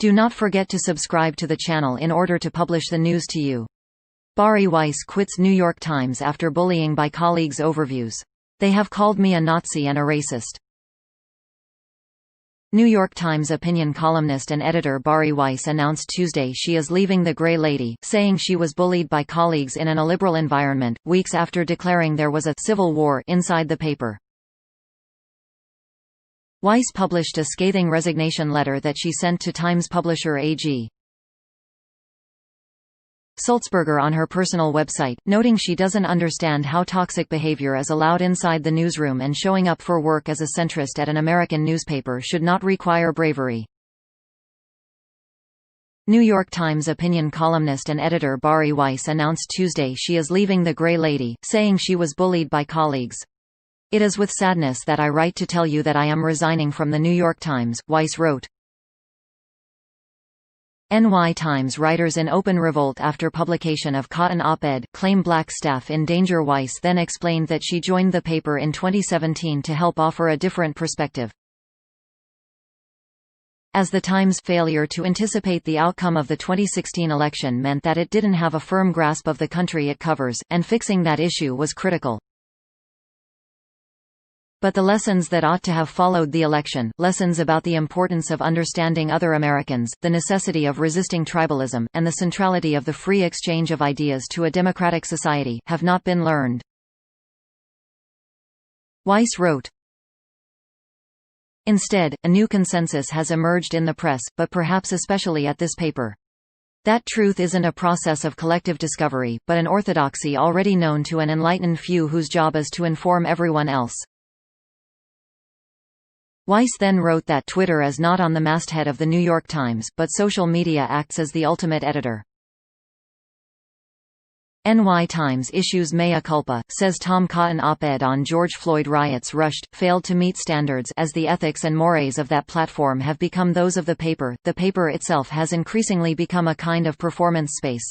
Do not forget to subscribe to the channel in order to publish the news to you. Bari Weiss quits New York Times after bullying by colleagues. Overviews. They have called me a Nazi and a racist. New York Times opinion columnist and editor Bari Weiss announced Tuesday she is leaving the Grey Lady, saying she was bullied by colleagues in an illiberal environment, weeks after declaring there was a «civil war» inside the paper. Weiss published a scathing resignation letter that she sent to Times publisher A.G. Sulzberger on her personal website, noting she doesn't understand how toxic behavior is allowed inside the newsroom and showing up for work as a centrist at an American newspaper should not require bravery. New York Times opinion columnist and editor Bari Weiss announced Tuesday she is leaving the Grey Lady, saying she was bullied by colleagues. "It is with sadness that I write to tell you that I am resigning from the New York Times," Weiss wrote. NY Times writers in open revolt after publication of Cotton op-ed claim black staff in danger. Weiss then explained that she joined the paper in 2017 to help offer a different perspective. As the Times' failure to anticipate the outcome of the 2016 election meant that it didn't have a firm grasp of the country it covers, and fixing that issue was critical. But the lessons that ought to have followed the election, lessons about the importance of understanding other Americans, the necessity of resisting tribalism, and the centrality of the free exchange of ideas to a democratic society, have not been learned. Weiss wrote. Instead, a new consensus has emerged in the press, but perhaps especially at this paper. That truth isn't a process of collective discovery, but an orthodoxy already known to an enlightened few whose job is to inform everyone else. Weiss then wrote that Twitter is not on the masthead of the New York Times, but social media acts as the ultimate editor. NY Times issues mea culpa, says Tom Cotton op-ed on George Floyd riots rushed, failed to meet standards as the ethics and mores of that platform have become those of the paper. The paper itself has increasingly become a kind of performance space.